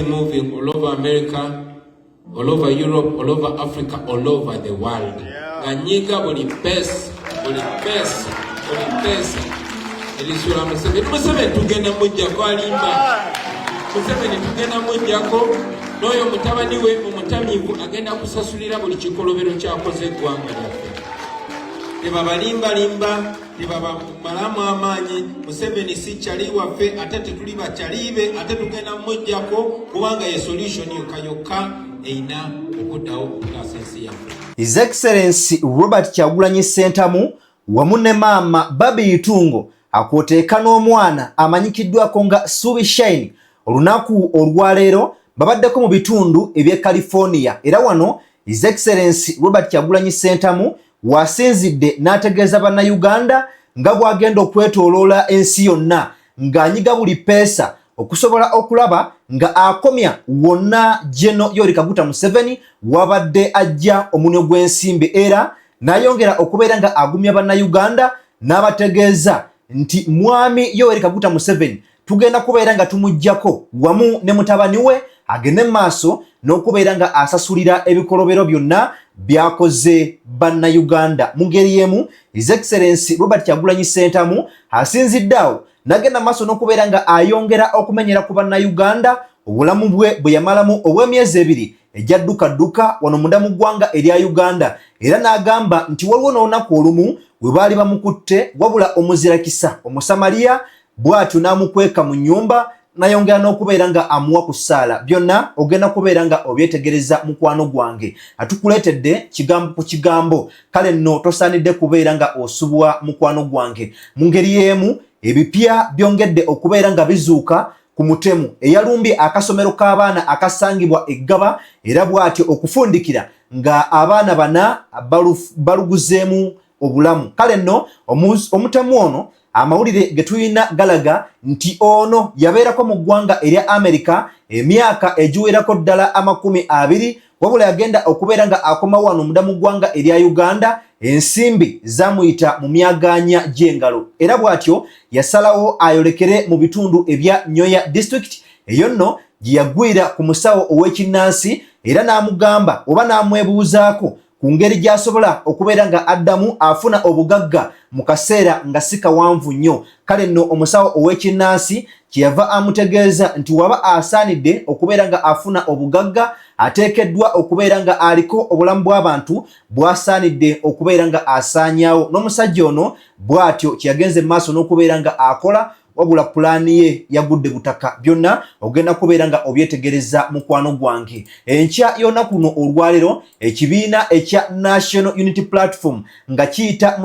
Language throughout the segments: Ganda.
be moving all over America, all over Europe, all over Africa, all over the world. Ganyiga buli pesa. Elisula Museveni tugenda mujjako alimba. Museveni tugenda mujjako n'oyo mutabani we omutamiivu agenda kusasulira buli kikolobero kyakoze eggwanga lyaffe. Tebabalimbalimba, tebabamalamu amaanyi. Museveni si kyali waffe ate tetuli bakyalibe ate tugenda mujjako kubanga ye solution yokka eina okuddawo okutaasa ensi yaffe. His Excellency Robert Kyagulanyi Ssentamu wamu ne maama Barbie Itungo akwoteeka n'omwana amanyikiddwako nga Suubi Shine olunaku olwaleero babaddeko mu bitundu eby'e California era wano His Excellency Robert Kyagulanyi Ssentamu wasinzidde n'ategeeza bannayuganda nga bw'agenda okwetooloola ensi yonna ng'anyiga buli peesa okusobola okulaba nga akomya wonna General Yoweri Kaguta Museveni wabadde ajja omunwe gw'ensimbi era n'ayongera okubeera nga agumya bannayuganda n'abategeeza nti mwami Yoweri Kaguta Museveni tugenda kubeera nga tumujjako wamu ne mutabani we agende maaso n'okubeera nga asasulira ebikolobero byonna byakoze bannayuganda. Mu ngeri y'emu His Excellency Robert Kyagulanyi Ssentamu asinziddaawo n'agenda maaso n'okubeera nga ayongera okumenyera ku bannayuganda obulamu bwe bwe yamalamu obw'emyezi 2 ejjadduka wano munda mu ggwanga erya Uganda era n'agamba nti waliwo n'olunaku olumu bwe baali bamukutte wabula omuzirakisa omusamaliya bw'atyo n'amukweka mu nnyumba n'ayongera n'okubeera nga amuwa ku ssaala. Byonna ogenda kubeera nga obyetegereza mukwano gwange atukuleetedde kigambo ku kigambo kale nno tosaanidde kubeera nga osubwa mukwano gwange. Mu ngeri y'emu ebipya byongedde okubeera nga bizuuka ku mutemu eyalumbye akasomero k'abaana akasangibwa Eggaba era bw'atyo okufundikira nga abaana bana baluguzeemu obulamu. Kale nno omutemu ono amawulire getuyina galaga nti ono yabeerako mu ggwanga erya Amerika emyaka egiwerako ddala 20 wabula yagenda okubeera nga akoma wano munda mu ggwanga erya Uganda ensimbi zamuyita mu myaganya gy'engalo era bw'atyo yasalawo ayolekere mu bitundu ebya Nwoya district eyo nno gye yagwira ku musawo ow'ekinnansi era n'amugamba oba n'amwebuuzaako ku ngeri gy'asobola okubeera nga addamu afuna obugagga mu kaseera nga si kawanvu nnyo. Kale nno omusawo ow'ekinnansi kyeyava amutegeeza nti waba asaanidde okubeera nga afuna obugagga ateekeddwa okubeera nga aliko obulamu bw'abantu bw'asaanidde okubeera nga asaanyaawo. N'omusajja ono bw'atyo kyeyagenze mu maaso n'okubeera nga akola wabula pulaani ye yagudde butaka. Byonna ogenda kubeera nga obyetegereza mukwano gwange. Enkya yonna kuno olwaleero ekibiina ekya National Unity Platform nga kiyita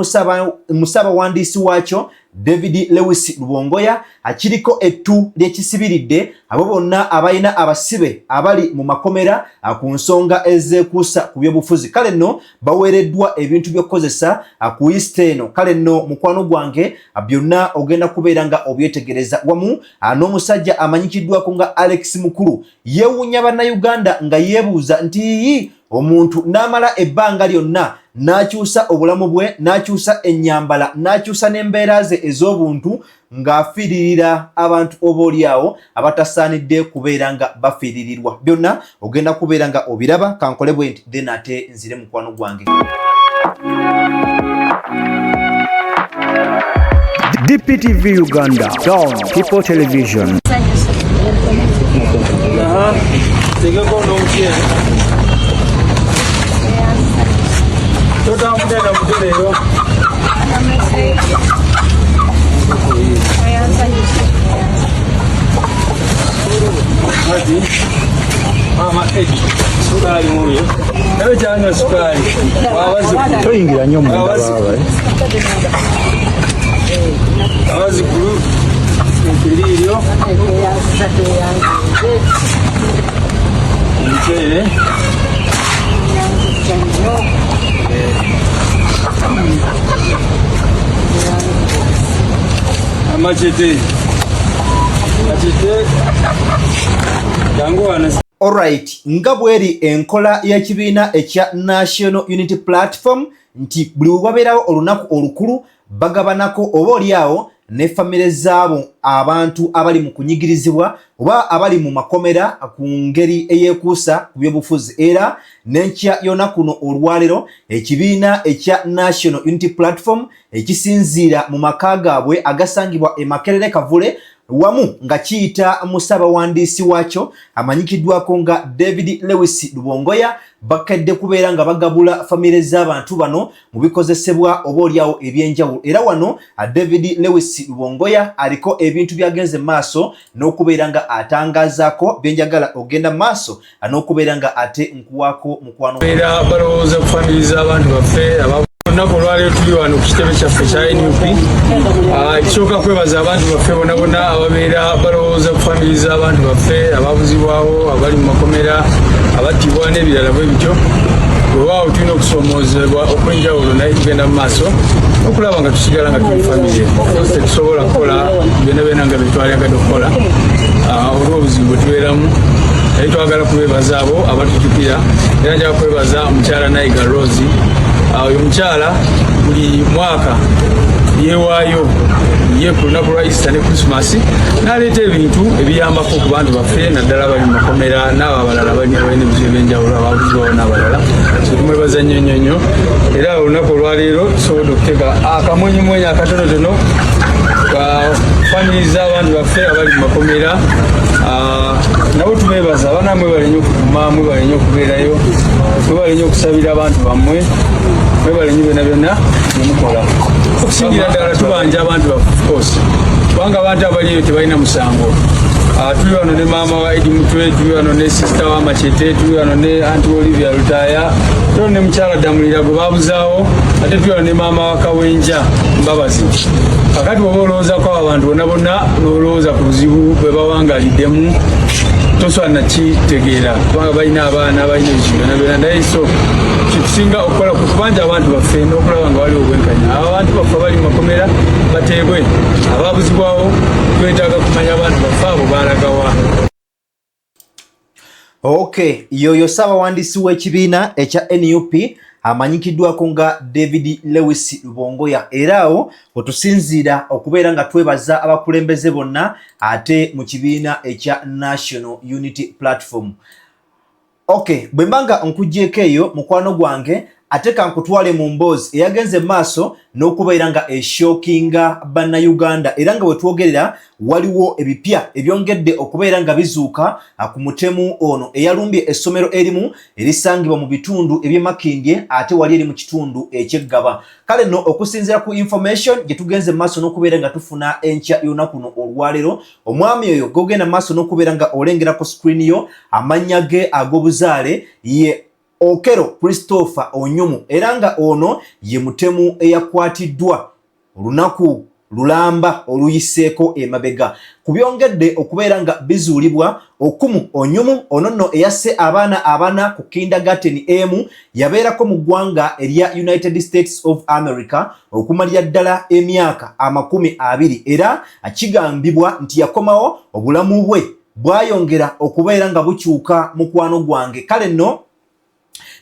musaabawandiisi waakyo David Lewis Lubongoya akiriko ettu ly'ekisibiridde abo bonna abalina abasibe abali mu makomera ku nsonga ezeekuusa ku byobufuzi. Kale nno baweereddwa ebintu by'okkozesa ku Easter eno. Kale nno mukwano gwange byonna ogenda kubeera nga obyetegereza wamu n'omusajja amanyikiddwako nga Alex Mukulu yeewuunya bannayuganda nga yeebuuza nti omuntu n'amala ebbanga lyonna n'akyusa obulamu bwe n'akyusa ennyambala n'akyusa n'embeera ze ez'obuntu ng'afiiririra abantu oboolyawo abatasaanidde kubeera nga bafiiririrwa. Byonna ogenda kubeera nga obiraba kankole bwe nti then ate nzire mukwano gwange. DPTV Uganda, Down People Television. Toyingira nnyo munda baba. Abazikulu ekiriiryo omuceere amacete jangu wana. Alright, nga bweri enkola y'ekibiina ekya National Unity Platform nti buli wabeerawo olunaku olukulu bagabanako oba olyawo ne famire zaabo abantu abali mu kunyigirizibwa oba abali mu makomera ku ngeri eyekuusa ku byobufuzi. Era n'enkya yonna kuno olwaleero ekibiina ekya National Unity Platform ekisinziira mu maka gaabwe agasangibwa e Makerere Kavule wamu nga kiyita musabawandiisi waakyo amanyikiddwako nga David Lewis Lubongoya bakedde kubeera nga bagabula famire z'abantu bano mu bikozesebwa obaolyawo ebyenjawulo. Era wano David Lewis Lubongoya aliko ebintu byagenze maaso n'okubeera nga atangazaako byenjagala ogenda maaso n'okubeera nga ate nkuwaako mukwano era balowooza ku famire z'abantu baffe olunaku olwaleero tuli wano ku kitebe kyaffe kya NUP. Ekisooka kwebaza abantu baffe bonna bonna ababeera balowooza ku famire z'abantu baffe ababuzibwawo abali mu makomera abattibwa n'ebirala bwe bityo. Weewaawo tulina okusoomoozebwa okw'enjawulo naye tugenda mu maaso okulaba nga tusigala nga tuli famire tetusobola kukola byonna byonna nga byetwalyagadde okukola olw'obuzibu bwe tubeeramu. Naye twagala kubeebaza abo abatujjukira era njagala kwebaza omukyala Nayiga Rose. Oyo mukyala buli mwaka yeewaayo ye ku lunaku lwa Easter ne Christmas n'aleeta ebintu ebiyambako ku bantu baffe naddala bali mu makomera n'abo abalala balina ebizibu ebyenjawulo ababuzibwawo n'abalala. So tumwebaza nnyo nnyo nnyo era olunaku olwaleero tusobodde okuteka akamwenyumwenyu akatonotono ka famire z'abantu baffe abali mu makomera. Nabo tubeebaza abaana mwebale nnyo okuguma, mwebale nnyo okubeerayo, mwebale nnyo okusabira abantu bammwe, mwebale nnyo byonna byonna byemukola. Okusingira ddala tubanja abantu baffe of course kubanga abantu abaliyo tebalina musango. Tuli wano ne maama wa Edi Mutwe, tuli wano ne sisita wa Machete, tuli wano ne Anti Olivia Lutaya, tuli ne mukyala Damulira gwe babuzaawo, ate tuli wano ne maama wa Kawenja Mbabazi. Kakati bw'oba olowoozako abantu bonna bonna n'olowooza ku buzibu bwe bawangaliddemu tosobola nakitegeera kubanga balina abaana balina ebizibu byonna naye so kitusinga okukola ku kubanja abantu baffe n'okulaba nga waliwo obwenkanya. Abo abantu baffe abali mu makomera bateebwe, ababuzibwawo twetaaga kumanya abantu baffe abo balagawa. Okay, yoyo ssaabawandiisi w'ekibiina ekya NUP amanyikiddwako nga David Lewis Lubongoya. Era awo wetusinziira okubeera nga twebaza abakulembeze bonna ate mu kibiina ekya National Unity Platform. Okay, bwe mbanga nkuggyeko eyo mukwano gwange ate kankutwale mu mboozi eyagenze maaso n'okubeera nga eshookinga bannayuganda era nga wetwogerera waliwo ebipya ebyongedde okubeera nga bizuuka ku mutemu ono eyalumbye essomero erimu erisangibwa mu bitundu eby'Emakindye ate wali eri mu kitundu eky'Eggaba. Kale nno okusinziira ku information gye tugenze maaso n'okubeera nga tufuna enkya y'olunaku luno olwaleero, omwami oyo gogenda maaso n'okubeera nga olengera ku screen yo amannya ge ag'obuzaale ye Okello Christopher Onyumu era nga ono ye mutemu eyakwatiddwa olunaku lulamba oluyiseeko emabega. Kubyongedde okubeera nga bizuulibwa okumu Onyumu ono nno eyasse abaana abana ku kindergarten emu yabeerako mu ggwanga erya United States of America okumalira ddala emyaka 20 era kigambibwa nti yakomawo obulamu bwe bwayongera okubeera nga bukyuka mukwano gwange. Kale nno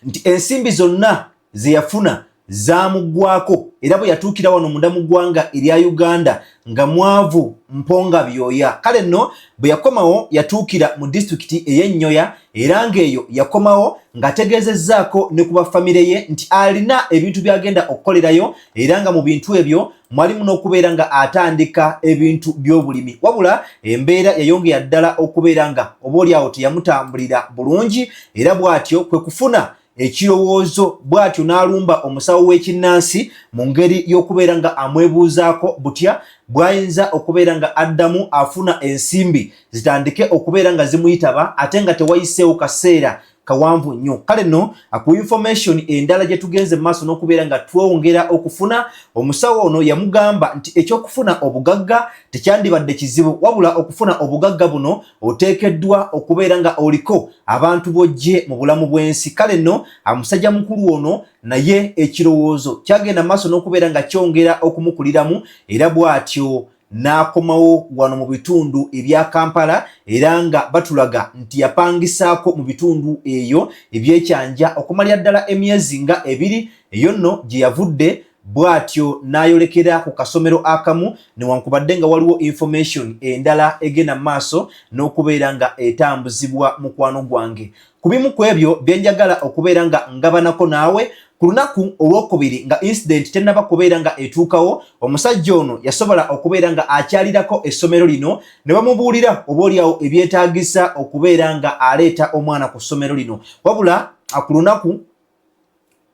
nti ensimbi zonna ze yafuna zaamuggwako era bwe yatuukira wano munda mu ggwanga erya Uganda nga mwavu mponga byoya. Kale nno bwe yakomawo yatuukira mu disitulikiti ey'Ennyoya era ng'eyo yakomawo ng'ategeezezzaako ne ku bafamire ye nti alina ebintu by'agenda okukolerayo era nga mu bintu ebyo mwalimu n'okubeera nga atandika ebintu by'obulimi. Wabula embeera yayongera ddala okubeera nga oboolyawo teyamutambulira bulungi era bw'atyo kwe kufuna ekirowoozo bw'atyo n'alumba omusawo w'ekinnansi mu ngeri y'okubeera nga amwebuuzaako butya bw'ayinza okubeera nga addamu afuna ensimbi zitandike okubeera nga zimuyitaba ate nga tewayiseewo kaseera kawanvu nnyo. Kale nno ku information endala gye tugenze mu maaso n'okubeera nga twongera okufuna, omusawo ono yamugamba nti ekyokufuna obugagga tekyandibadde kizibu wabula okufuna obugagga buno oteekeddwa okubeera nga oliko abantu bojje mu bulamu bw'ensi. Kale nno omusajja mukulu ono naye ekirowoozo kyagenda maaso n'okubeera nga kyongera okumukuliramu era bw'atyo n'akomawo wano mu bitundu ebya Kampala era nga batulaga nti yapangisaako mu bitundu eyo ebyekyanja okumalira ddala emyezi nga 2 eyo nno gye yavudde bwatyo n'ayolekera ku kasomero akamu newankubadde nga waliwo information endala egenda maaso n'okubeera nga etambuzibwa mukwano gwange. Ku bimu ku ebyo bye njagala okubeera nga ngabanako naawe ku lunaku olwokubiri nga incident tennaba kubeera nga etuukawo, omusajja ono yasobola okubeera nga akyalirako essomero lino ne bamubuulira obaolyawo ebyetaagisa okubeera nga aleeta omwana ku ssomero lino. Wabula ku lunaku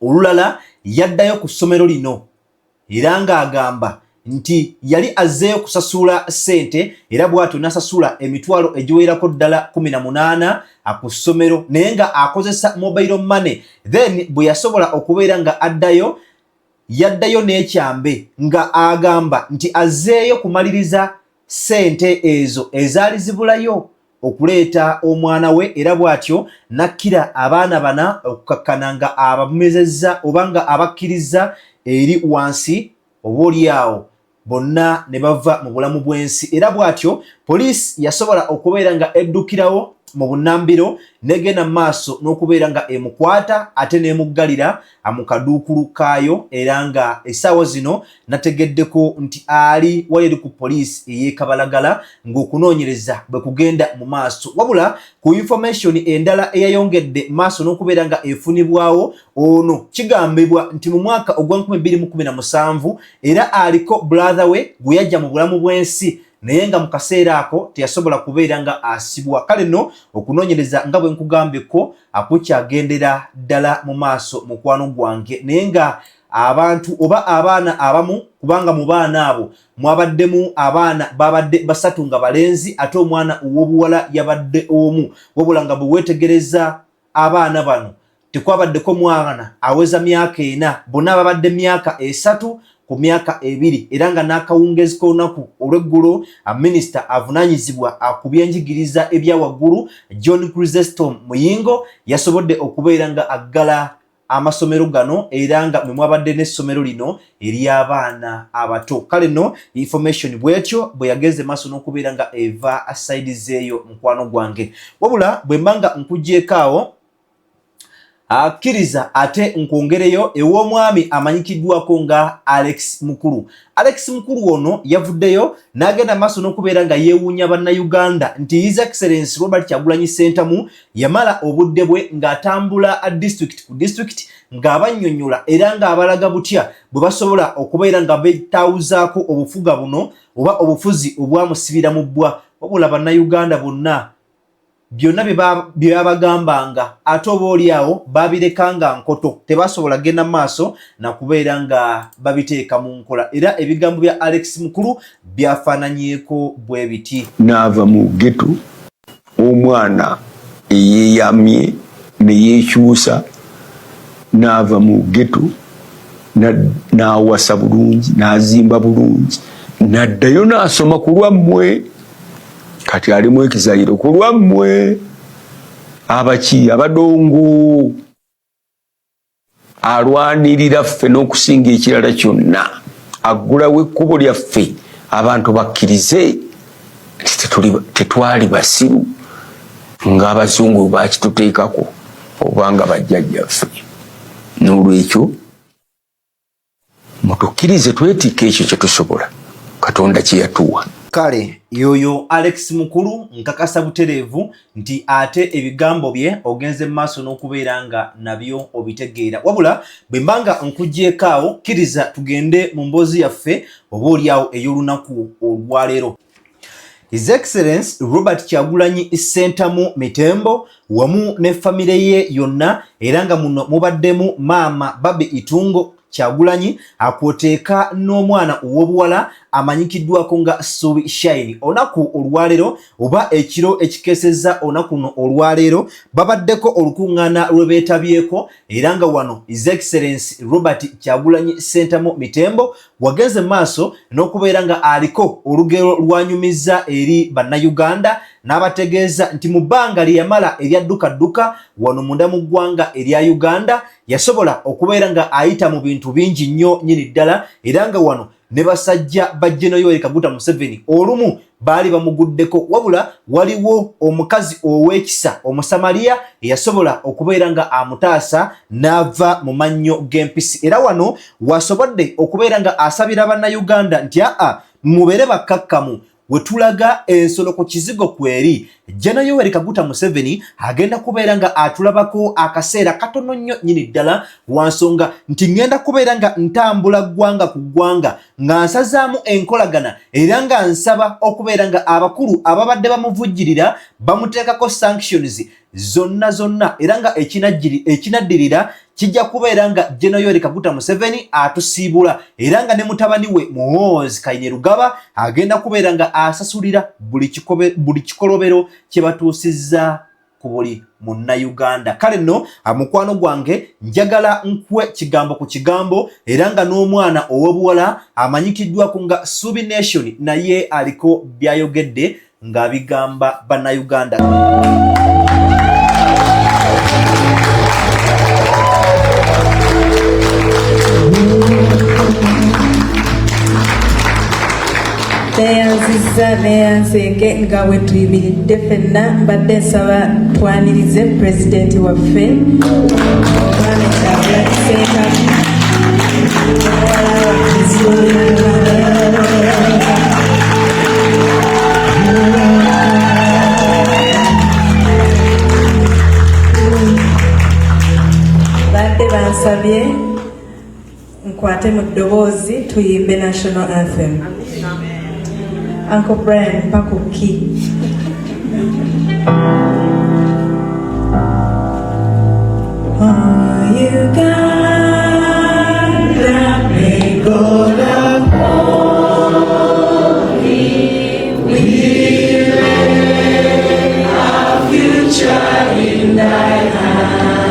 olulala yaddayo ku ssomero lino era ng'agamba nti yali azzeeyo kusasula ssente era bw'atyo n'asasula emitwalo egiwerako ddala 18 ku ssomero naye nga akozesa mobile money. Then bwe yasobola okubeera nga yaddayo n'ekyambe nga agamba nti azzeeyo kumaliriza ssente ezo ezaali zibulayo okuleeta omwana we era bw'atyo nakkira abaana bana okukakkana nga abamezezza oba nga abakkiriza eri wansi obaolyawo bonna ne bava mu bulamu bw'ensi era bw'atyo poliisi yasobola okubeera nga eddukirawo mu bunnambiro negenda maaso n'okubeera nga emukwata ate n'emuggalira mu kaduukulu kaayo era nga essaawa zino nategeddeko nti ali wali ku poliisi ey'Ekabalagala ng'okunoonyereza bwe kugenda mu maaso. Wabula ku information endala eyayongedde maaso n'okubeera nga efunibwawo ono kigambibwa nti mu mwaka ogwa 2017 era aliko brother we gwe yajja mu bulamu bw'ensi naye nga mu kaseera ako teyasobola kubeera nga asibwa. Kale nno okunoonyereza nga bwe nkugambeko akukyagendera ddala mu maaso mukwano gwange naye nga abantu oba abaana abamu kubanga mu baana abo mwabaddemu abaana babadde basatu nga balenzi ate omwana ow'obuwala yabadde omu. Wabula nga bwe weetegereza abaana bano tekwabaddeko mwana aweza myaka 4 bonna babadde myaka 3 ku myaka 2 era nga n'akawungezi k'olunaku olw'eggulo minisita avunaanyizibwa ku byenjigiriza ebya waggulu John Chrysostom Muyingo yasobodde okubeera nga aggala amasomero gano era nga mwe mwabadde n'essomero lino ery'abaana abato. Kale nno information bwetyo bwe yageze maaso n'okubeera nga eva side zeeyo mukwano gwange. Wabula bwe mbanga nkuggyekaawo akkiriza ate nkwongereyo ew'omwami amanyikiddwako nga Alex Mukulu. Alex Mukulu ono yavuddeyo n'agenda maaso n'okubeera nga yeewuunya bannayuganda nti His Excellency Robert Kyagulanyi Ssentamu yamala obudde bwe ng'atambula district ku district ng'abannyonnyola era ng'abalaga butya bwe basobola okubeera nga beetawuzaako obufuga buno oba obufuzi obwamusibira mu bbwa. Wabula bannayuganda bonna byonna bye babagambanga ate obaolyawo babirekanga nkoto tebasobola genda maaso na kubeera nga babiteeka mu nkola era ebigambo bya Alex Mukulu byafaananyeeko bwe biti. Naava mu geto omwana eyeeyamye ne yeekyusa naava mu geto n'awasa bulungi n'azimba bulungi n'addayo n'asoma ku lwammwe kati alimu ekizayiro ku lwammwe abaki abadongo alwanirira ffe n'okusinga ekirala kyonna aggulawo ekkubo lyaffe abantu bakkirize tetwali basiru ng'abazungu bakituteekako obanga bajjajjaffe. N'olwekyo mutukkirize twetikka ekyo kye tusobola Katonda kye yatuwa. Kale yoyo Alex Mukulu nkakasa butereevu nti ate ebigambo bye ogenze maaso n'okubeera nga nabyo obitegeera. Wabula bwe mbanga nkuggyekaawo kkiriza tugende mu mboozi yaffe obaolyawo ey'olunaku olwaleero. His Excellency Robert Kyagulanyi Ssentamu Mitembo wamu ne famire ye yonna era nga muno mubaddemu maama Barbie Itungo Kyagulanyi akwoteeka n'omwana ow'obuwala amanyikiddwako nga Suubi Shine. Olunaku olwaleero oba ekiro ekikeesezza olunaku luno olwaleero babaddeko olukuŋŋaana lwe beetabyeko era nga wano His Excellency Robert Kyagulanyi Ssentamu Mitembo wagenze maaso n'okubeera nga aliko olugero lwanyumizza eri bannayuganda n'abategeeza nti mu bbanga lye yamala eryadduka wano munda mu ggwanga erya Uganda yasobola okubeera nga ayita mu bintu bingi nnyo nnyini ddala era nga wano ne basajja ba General Yoweri Kaguta Museveni olumu baali bamuguddeko wabula waliwo omukazi ow'ekisa omusamaliya eyasobola okubeera nga amutaasa n'ava mu mannyo g'empisi era wano wasobodde okubeera nga asabira bannayuganda nti mubeere bakkakkamu wetulaga ensolo ku kizigo kweri General Yoweri Kaguta Museveni agenda kubeera nga atulabako akaseera katono nnyo nnyini ddala wansonga nti ngenda kubeera nga ntambula ggwanga ku ggwanga nga nsazaamu enkolagana era nga nsaba okubeera nga abakulu ababadde bamuvujjirira bamuteekako sanctions zonna era nga ekinaddirira kijja kubeera nga General Yoweri Kaguta Museveni atusiibula era nga ne mutabani we Muhoozi Ggaba agenda kubeera nga asasulira buli kikolobero kye batuusizza ku buli munnayuganda. Kale nno mukwano gwange njagala nkwe kigambo ku kigambo era nga n'omwana ow'obuwala amanyikiddwako nga Suubi Nation naye aliko byayogedde ng'abigamba bannayuganda. neyansenge nga bwe tuyibiridde ffenna mbadde nsaba twanirize pulezidenti waffe omwana Kyagulanyi Ssentamu badde bansabye nkwate mu ddoboozi tuyimbe national anthem. Uncle Brian Pakuki. Oh, Uganda, may God have glory. We lay our future in thy hands.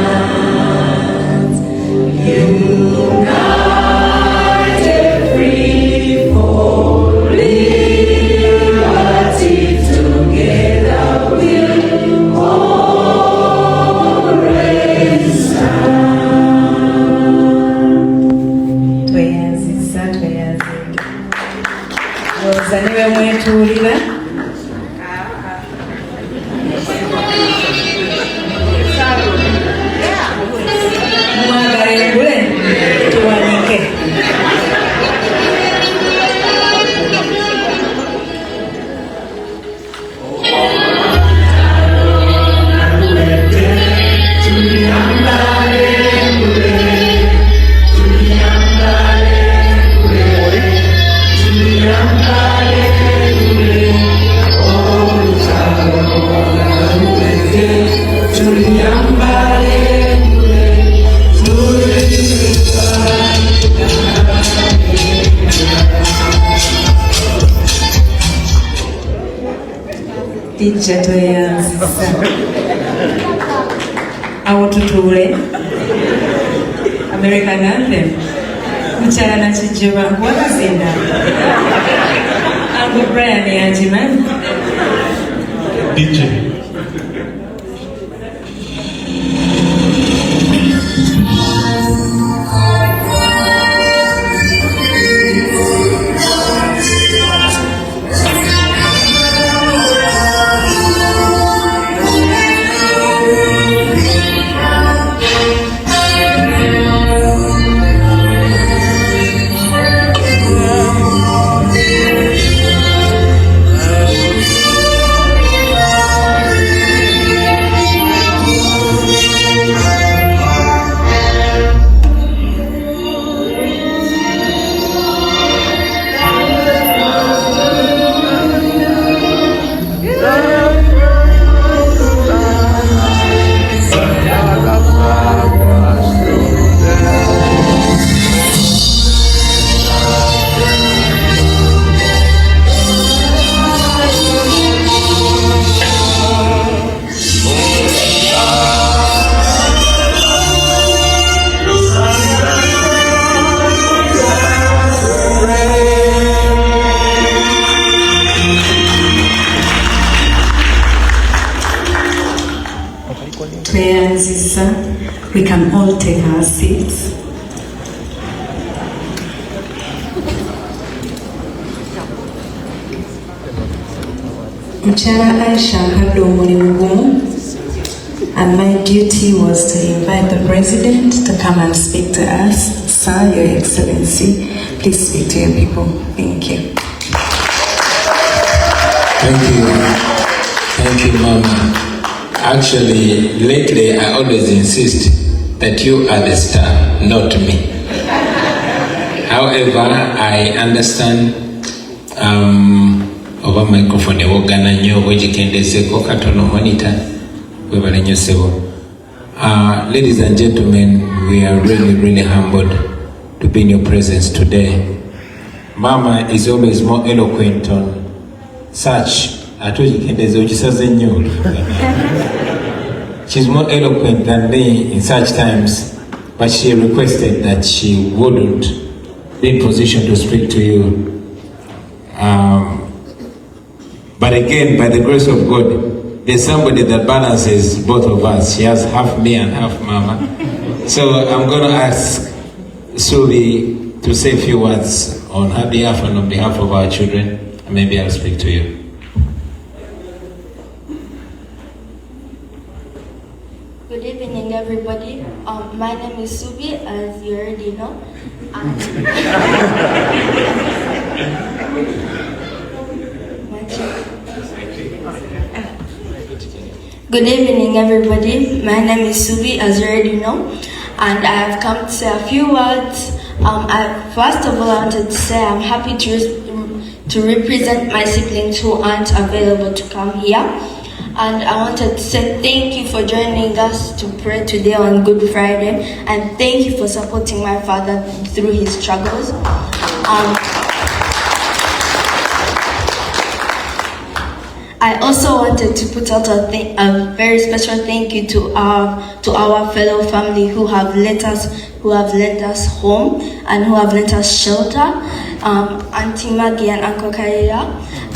United, free, holy. Niwe mwetuulira mwagala engule tuwanike. Tijja tweyanzisa awo tutuule American anthem mukyala nakijjoba nkwagazinda Uncle Brian yankimanyi DJ all take our seats. Mchana Aisha had omulimu, and my duty was to invite the president to come and speak to us. Sir, Your Excellency, please speak to your people. Thank you. Thank you, Mama. Actually, lately I always insist that you are the star, not me. However, I understand over microphone wogana nnyo bwegikendezeko katono monitor webale nnyo sebo. Ladies and gentlemen, we are really humbled to be in your presence today. Mama is always more eloquent on such. She's more eloquent than me in such times, but she requested that she wouldn't be in position to speak to you. But again, by the grace of God, there's somebody that balances both of us. She has half me and half Mama. So I'm going to ask Suubi to say a few words on her behalf and on behalf of our children, and maybe I'll speak to you. Good evening, everybody. My name is Suubi, as you already know. Good evening, everybody. My name is Suubi, as you already know, and I have come to say a few words. First of all, I wanted to say I'm happy to represent my siblings who aren't available to come here. And I wanted to say thank you for joining us to pray today on Good Friday, and thank you for supporting my father through his struggles. I also wanted to put out a very special thank you to our fellow family who have lent us home and who have lent us shelter. Auntie Maggie and Uncle Kaira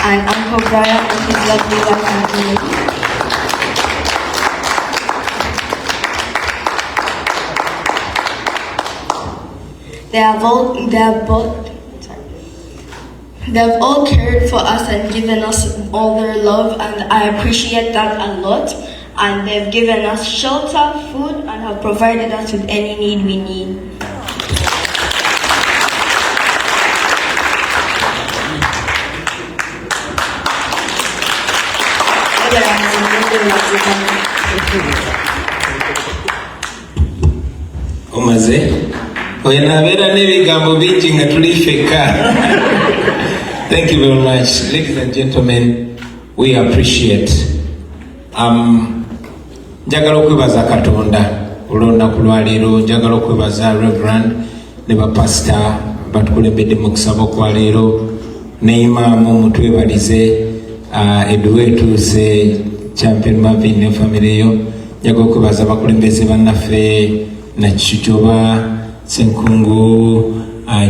and Uncle Brian and his lovely wife and family. They've all cared for us and given us all their love, and I appreciate that a lot. And they've given us shelter, food, and have provided us with any need we need. Omaze oyanabera nebigambo bingi nga tulifeka. Thank you very much, ladies and gentlemen. We appreciate. Njagala okwebaza Katonda olw'olunaku lwaleero. Njagala okwebaza Reverend ne bapasita batukulembedde mu kusaba kwa leero, ne imaamu mutwebalize, Edduwa etuuse, Champion Marvin ne famire yo. Njagala okwebaza abakulembeze bannaffe Nakijuba, Senkungu,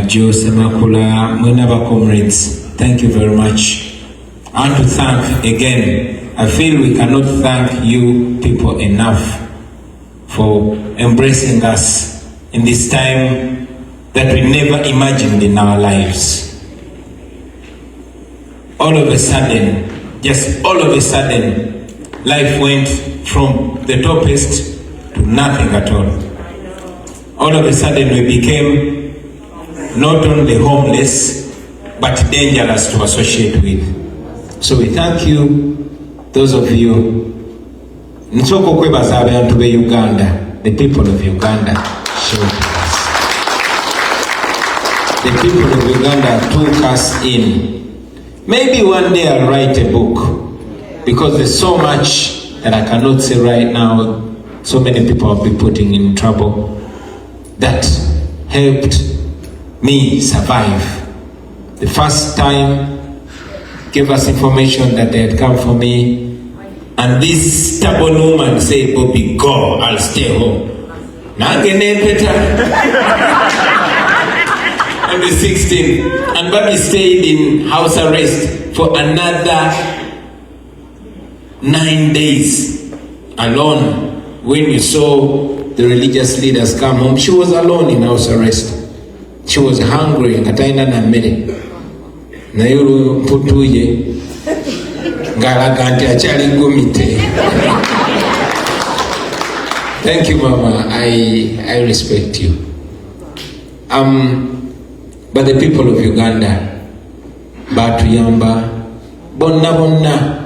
Joe Semakula, mwena ba comrades. Thank you very much. I want to thank again. I feel we cannot thank you people enough for embracing us in this time that we never imagined in our lives. All of a sudden, just all of a sudden, life went from the topest to nothing at all. All of a sudden we became not only homeless, but dangerous to associate with. So we thank you, those of you. Nsoko kwebaza abantu be Uganda, the people of Uganda showed us. The people of Uganda took us in. Maybe one day I'll write a book, because there's so much that I cannot say right now. So many people have been putting in trouble that helped me survive. The first time gave us information that they had come for me, and this stubborn woman said, "Bobi, go, I'll stay home." On the 16th, and Barbie stayed in house arrest for another 9 days alone. When you saw the religious leaders come home. She was alone in house arrest. She was hungry. Ngataina na mmere. Na yulu mputuye. Ngalaganti achali gumite. Thank you, Mama. I respect you. But the people of Uganda, batuyamba, bonna,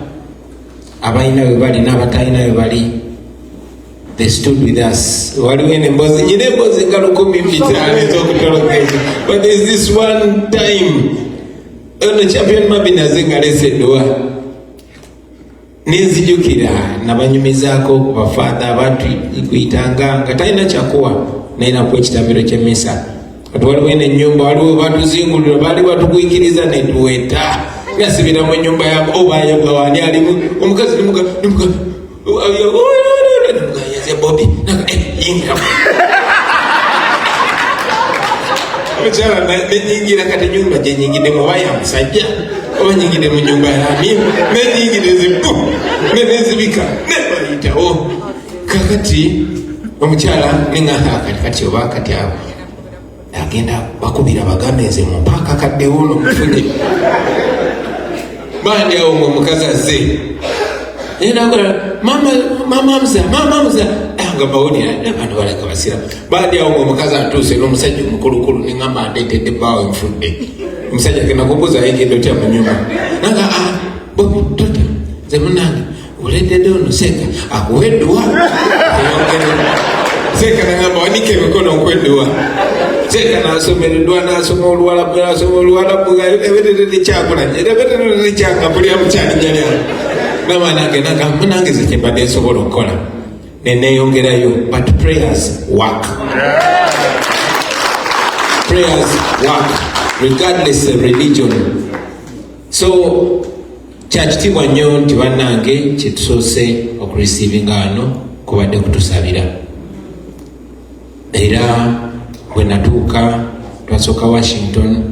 abaina webali n'abataina webali, they stood with us. But there's this one time, the champion Mabina Zingale said, Nizijukira nabanyumizako kubafadha abantu kuitanga ngataina chakuwa na inakuwa chitamiro chemisa watu waliwene nyumba waliwo watu zinguliro bali watu kuikiriza netuweta ngasibira mu nyumba ya oba ya wani alimu omukazi nimuka yaze Bobi yinga mchana na nyingira kati nyumba je nyingine mwaya msajja oba nyingine mu nyumba ya mimi ne nyingine zipu ne zibika ne bayitawo kakati omukyala ninga kati oba kati abo agenda bakubira bagameze mu mpaka kadde wono mufune bandi awo omukazi azze ninakola mama mza anga bawoni abantu balaka basira bandi awo omukazi atuse n'omusajja omukulukulu ningamba ndetedde bawe mfudde omusajja agenda kubuuza yegenda otya mu nyumba nanga Bobi tota ze munange uledde ono seka akuweddwa seka nangamba wanike emikono okweddwa seka nasomereddwa nasoma oluwalabu ebetedde kyakula pulya mukyali jalya mama nange nange ze kyembadde nsobola okukola neneyongerayo but prayers work. Prayers work regardless of religion. So kyakitibwa nnyo nti bannange kyetusoose okureceiving ano kubadde kutusabira era bwe natuuka twasooka Washington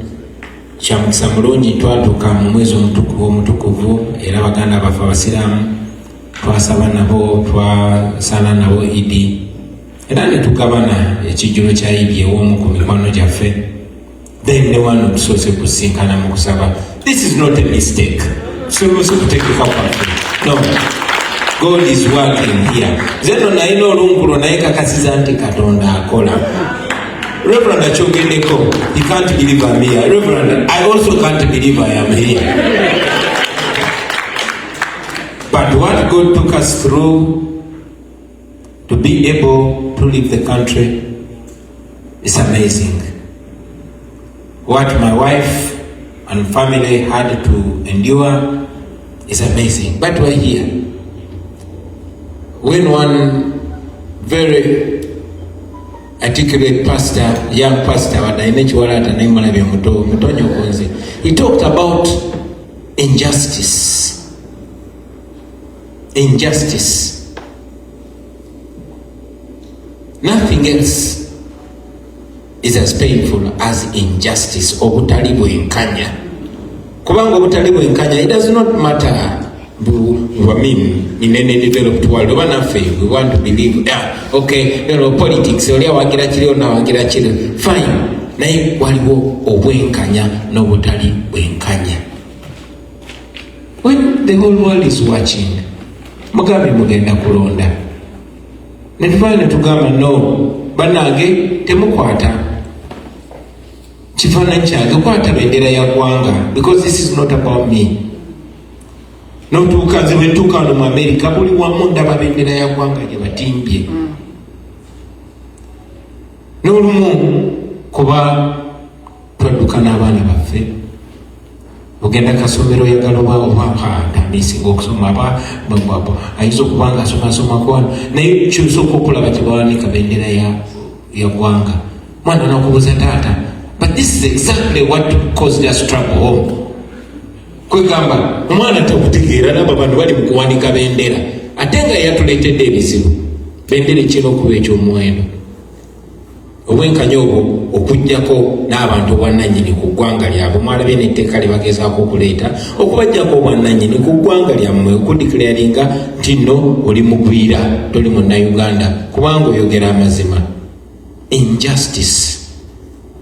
kyamukisa mulungi twatuuka mu mwezi omutukuvu era baganda baffe abasiraamu twasaba nabo twasala nabo idi era ne tugabana ekijjulo kya idi ew'omu ku mikwano gyaffe then ne wano tusoose kusinkana mu kusaba. This is not a mistake. So no, God is working here. Zeno naino olungulo naye kakasiza nti Katonda akola. Reverend Achogendeko, he can't believe I'm here. Reverend, I also can't believe I am here. But what God took us through to be able to leave the country is amazing. What my wife and family had to endure is amazing. But we're here. When one very articulate pastor, young pastor, he talked about injustice. Injustice. Nothing else is as painful as injustice. Obutali bwenkanya. Kubanga obutali bwenkanya, it does not matter. In any developed world, we want to believe, okay, politics, fine. Naye waliwo obwenkanya n'obutali bwenkanya. When the whole world is watching, mugambe mugenda kulonda. Netufane tugamba no, banange temukwata kifaananyi kyange, kwata bendera ya ggwanga, because this is not about me. Notuuka nze bwentuuka wano mu America buli wamu ndaba bendera ya ggwanga gye batimbye. N'olumu kuba twadduka n'abaana baffe ogenda kasomero yagaloba oba tamisinga okusoma ayinza okuba nga asomasoma kwano naye kyosooka okulaba tebawanika bendera ya ggwanga. Mwana nakubuuza taata, but this is exactly what caused us trouble home. Kwegamba omwana takutegeera nabo bantu bali mu kuwanika bendera ate nga yatuleetedde ebizibu. Bendera ekira okuba eky'omuwendo. obwenkanya obwo okujjako n'abantu obwannannyini ku ggwanga lyabwe. Mwalabye n'etteeka lye bagezaako okuleeta okubajjako obwannannyini ku ggwanga lyammwe, okudikiraringa nti nno oli mugwira, toli munnayuganda kubanga oyogera amazima. Injustice.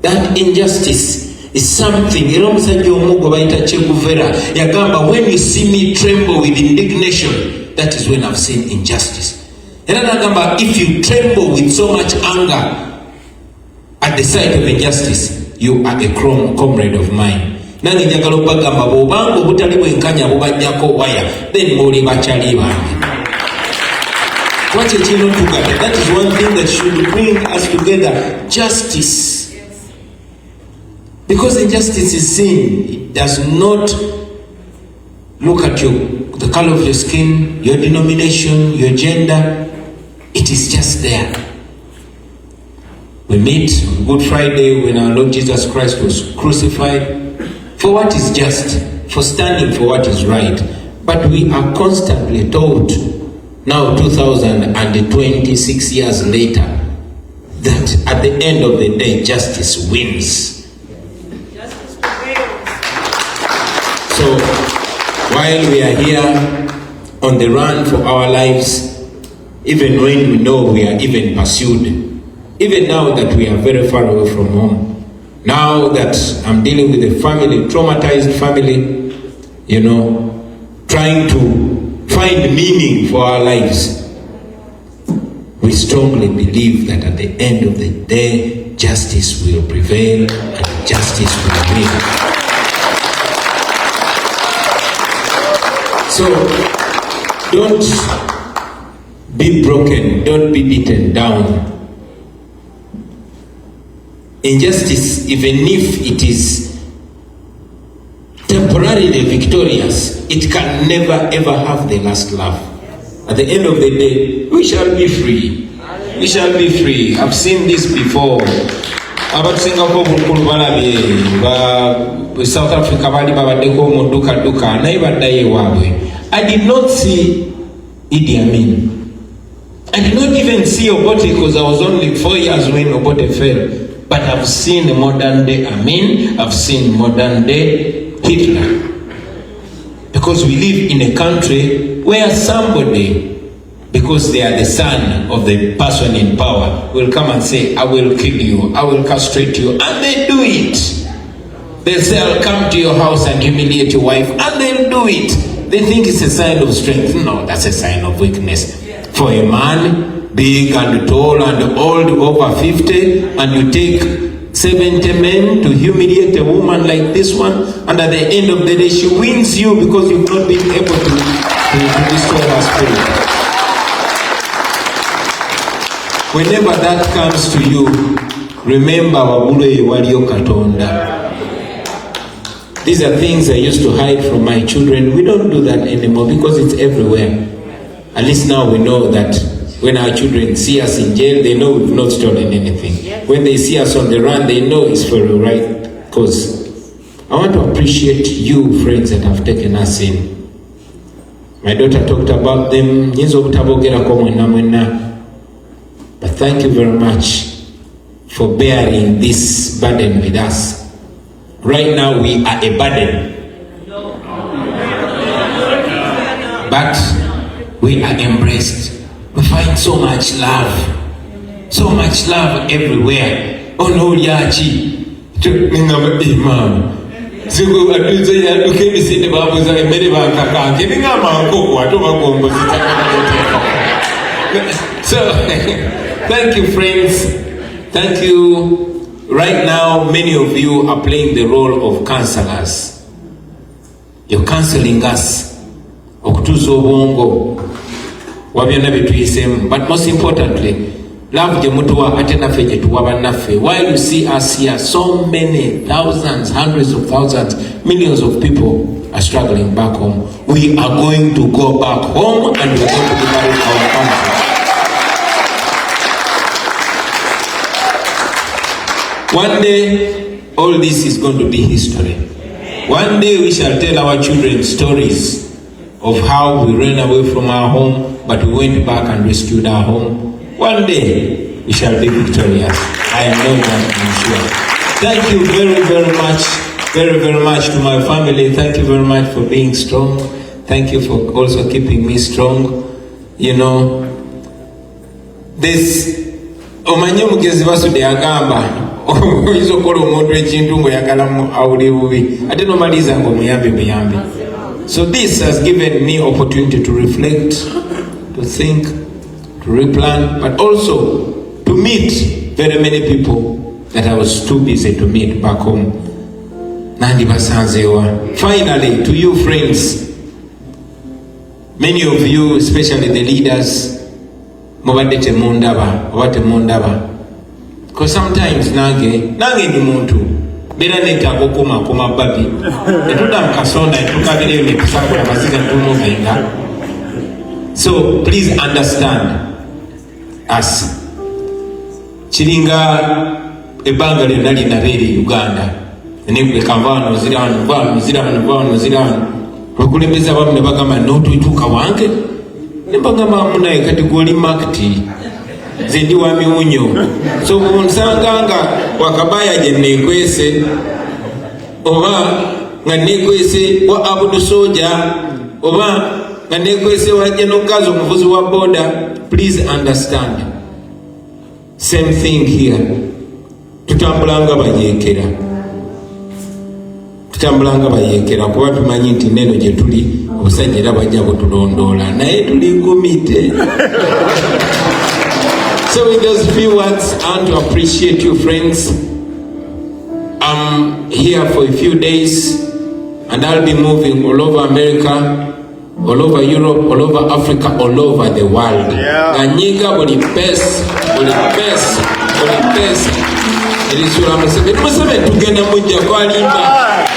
That injustice is something. Era omusajja omu gwe bayita Che Guevara yagamba, when you see me tremble with indignation, that is when I've seen injustice. Era nagamba, if you tremble with so much anger at the sight of injustice, you are a comrade of mine. Nange njagala okubagamba bw'obanga obutali bwenkanya bubajjako waya, then mwoli bakyali bange. What a children together. That is one thing that should bring us together. Justice. Because injustice is sin. It does not look at the color of your skin, your denomination, your gender. It is just there. We meet on Good Friday when our Lord Jesus Christ was crucified for what is just, for standing for what is right. But we are constantly told, now 2026 years later, that at the end of the day, justice wins. So, while we are here on the run for our lives, even when we know we are even pursued, even now that we are very far away from home, now that I'm dealing with a family, traumatized family, trying to find meaning for our lives, we strongly believe that at the end of the day, justice will prevail and justice will win. So, don't be broken, don't be beaten down. Injustice, even if it is temporarily victorious, it can never ever have the last laugh. At the end of the day, we shall be free. We shall be free. I've seen this before. About Singapore, South Africa, I did not see Idi Amin. I did not even see Obote because I was only 4 years when Obote fell. But I've seen modern day Amin, I've seen modern day Hitler. Because we live in a country where somebody, because they are the son of the person in power, will come and say, I will kill you, I will castrate you, and they do it. They say, I'll come to your house and humiliate your wife, and they'll do it. They think it's a sign of strength. No, that's a sign of weakness. For a man, big and tall and old, over 50, and you take 70 men to humiliate a woman like this one, and at the end of the day, she wins you because you've not been able to destroy her spirit. Whenever that comes to you, remember Wabule Waliyo Katonda. These are things I used to hide from my children. We don't do that anymore because it's everywhere. At least now we know that when our children see us in jail, they know we've not stolen anything. When they see us on the run, they know it's for the right cause. I want to appreciate you, friends, that have taken us in. My daughter talked about them. But thank you very much for bearing this burden with us. Right now we are a burden, but we are embraced. We find so much love everywhere. Oh no, Yachi, Imam. So, thank you, friends. Thank you. Right now, many of you are playing the role of counselors. You're counseling us. Okutuzo bongo. But most importantly, love jemutuwa atena feje tuwaba nafe. While you see us here, so many thousands, hundreds of thousands, millions of people are struggling back home. We are going to go back home and we are going to liberate our country. One day, all this is going to be history. One day we shall tell our children stories of how we ran away from our home, but we went back and rescued our home. One day, we shall be victorious. I know that, I'm sure. Thank you very much to my family. Thank you very much for being strong. Thank you for also keeping me strong. You know, this omanyi omugezi basudde agamba oyinza okukola omuntu ekintu ng'oyagalamu awuli bubi ate nomaliza ng'omuyambe. So this has given me opportunity to reflect, to think, to replan, but also to meet very many people that I was too busy to meet back home. Nandi basanzewa. Finally, to you friends, many of you, especially the leaders, mubadde temundaba. Because sometimes nange ni muntu bera netaga okuma Barbie etuda mukasonda etukabireyo nekusakula maziga tumuvenga. So please understand us. Kiringa ebbanga lyonna linabeera Uganda nekwekanvaano zirano twekulembeza abamu ne bagamba n'otuituuka wange ne bagamba munaye kati gwoli makiti zindi wa miwunyo. So nsanga nga wakabaya gye neekwese oba nga neekwese wa abudu soja oba nga neekwese wa jenokazi omuvuzi wa boda. Please understand, same thing here. Tutambulanga bayeekera kuba tumanyi nti neno gye tuli obusajja era bajja butulondoola naye tuli gumite. So with those few words, I want to appreciate you friends. I'm here for a few days and I'll be moving all over America, all over Europe, all over Africa, all over the world. Ganyiga oli best. Elisula Museveni tugenda mujjako alimba.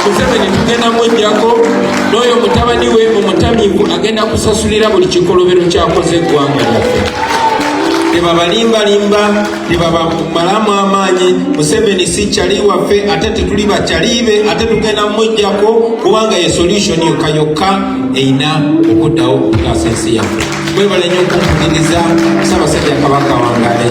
Museveni tugenda mujjako n'oyo mutabani we omutamiivu agenda kusasulira buli kikolobero kyakoze eggwanga lyaffe. Tebabalimbalimba, tebabamalamu amaanyi. Museveni si kyali waffe ate tetuli bakyalibe ate tugenda mujjako kubanga ye solution yokka eyina okuddawo okutaasa ensi yaffe. Mwebale nnyo okumpuliriza. Ssaabasajja Kabaka wangale.